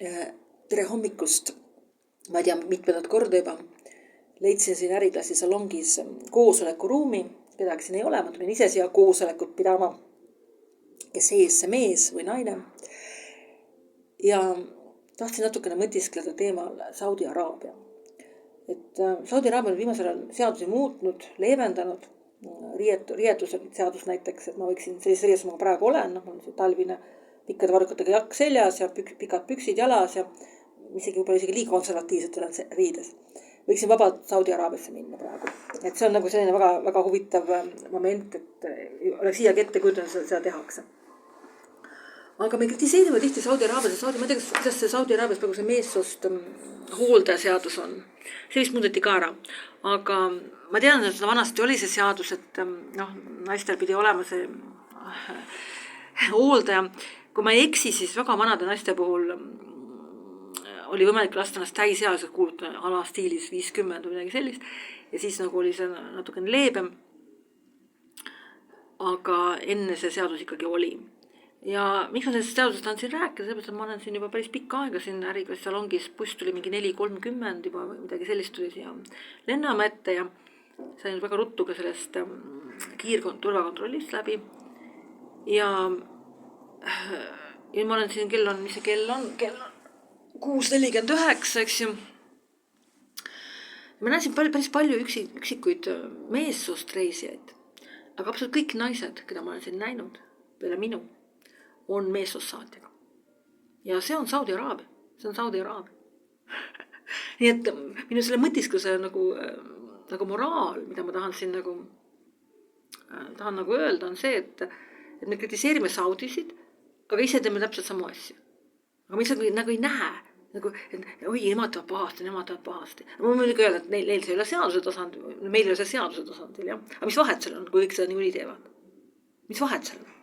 Tere hommikust, ma ei tea mitmendat korda juba, leidsin siin äriklassi salongis koosolekuruumi, kedagi siin ei ole, ma tulin ise siia koosolekut pidama, kes ees see mees või naine. Ja tahtsin natukene mõtiskleda teemal Saudi Araabia. Saudi Araabia on viimasel ajal seadusi muutnud, leevendanud, riietuse seadus näiteks, et ma võiksin sellises riietus, ma praegu olen, mul on see talvine pikkade varrukatega jakk seljas ja pikad püksid jalas ja isegi liiga konservatiivselt olen riides. Võiksin vabalt Saudi Araabiasse minna praegu. Et see on nagu selline väga, väga huvitav moment, et oleks siiagi ette kujutanud, seda tehakse. Aga me kritiseerime tihti Saudi Araabias, ma ei tea, kuidas see Saudi Araabias praegu see meessoost hooldajaseadus on. See vist muudeti ka ära. Aga ma tean, et vanasti oli see seadus, et naistel pidi olema see hooldaja. Kui ma ei eksi, siis väga vanade naiste puhul oli võimalik lasta ennast täisealiseks kuulutada alastiilis 50 või midagi sellist. Ja siis nagu oli see natukene leebem. Aga enne see seadus ikkagi oli. Ja miks ma sellest seadusest tahan siin rääkida, sellepärast, et ma olen siin juba päris pikka aega siin äriklassi salongis, buss tuli mingi 4:30 juba või midagi sellist tuli siia lennama ette ja sain väga ruttu ka sellest turvakontrollist läbi. Ja ma olen siin, mis see kell on 6:49, eks ju. Ma näen siin päris palju üksikuid meessoost reisijaid, aga absoluut kõik naised, keda ma olen siin näinud peale minu, on meessoosaatjaga. Ja see on Saudi Araabia. See on Saudi Araabia. Nii et minu selle mõtiskluse nagu moraal, mida ma tahan siin tahan öelda, on see, et me kritiseerime Saudisid, aga ise teeme täpselt samu asju. Aga me ise nagu ei näe, et oi, nemad tahavad pahasti. Ma võin öelda, et neil see ei ole seaduse tasandil, meil ei ole see seaduse tasandil. Ja? Aga mis vahet seal on, kui kõik seda niikuinii teevad? Mis vahet seal on?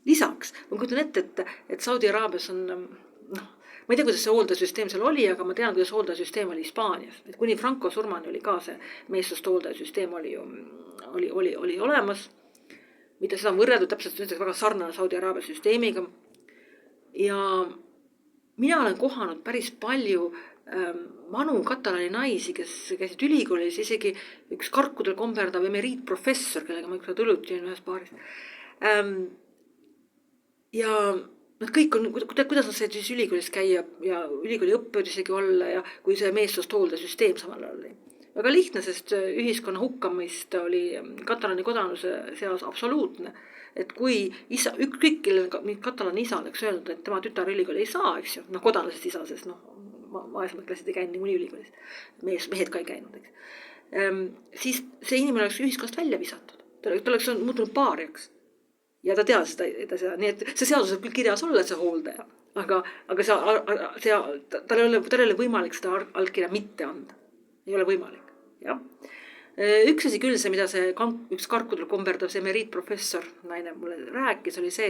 Lisaks, ma kujutan ette, et Saudi Araabias on, ma ei tea, kuidas see hooldajasüsteem seal oli, aga ma tean, kuidas hooldajasüsteem oli Hispaanias. Et kuni Franco surmani oli ka see meessoost hooldajasüsteem oli olemas, mida seda on võrreldud täpselt väga sarnane Saudi Araabia süsteemiga. Ja mina olen kohanud päris palju vanu katalani naisi, kes käisid ülikoolis, isegi üks karkudel komberdav emeriitprofessor, kellega ma ükskord õlutin ühes paaris. Ja nad kõik on, kuidas nad said siis ülikoolis käia ja ülikooli õppejõud isegi olla ja kui see meessoost hooldajasüsteem samal oli. Väga lihtne, sest ühiskonna hukkamist oli katalani kodanuse seas absoluutne. Et kui kõikil katalani isa oleks öelnud, et tema tütar ülikooli ei saa, eks ju, kodanlasest isa, sest vaesemad klassid ei käinud niikuinii ülikoolis. Mehed ka ei käinud, eks. Siis see inimene oleks ühiskonnast välja visatud. Ta oleks muutunud paariaks. Ja ta tead seda, nii et see seadus võib küll kirjas olla, see hooldaja, aga tal ei ole võimalik seda allkirja mitte anda. Ei ole võimalik, jah. Üks asi küll see, mida see üks karkudel komberdav see emeriitprofessor naine mulle rääkis, oli see,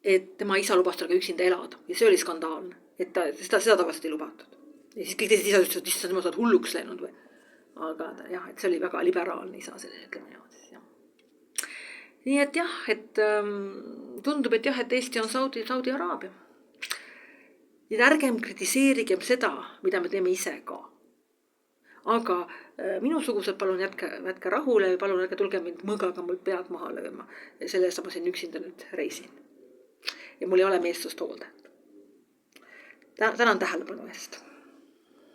et tema isa lubas talle üksinda elada ja see oli skandaalne, et seda tavaliselt ei lubatud. Ja siis kõik teised isa ütlesid, et issand, nemad hulluks läinud või. Aga jah, et see oli väga liberaalne isa selline, ütleme niimoodi. Nii et jah, et tundub, et jah, et Eesti on Saudi Araabia. Nii ärgem kritiseerigem seda, mida me teeme ise ka. Aga minusugused palun jätke rahule ja palun ärge tulge mind mõgaga mul pead maha lööma. Ja selle eest ma siin üksinda nüüd reisin. Ja mul ei ole meessoost hooldajat. Tänan tähelepanu eest.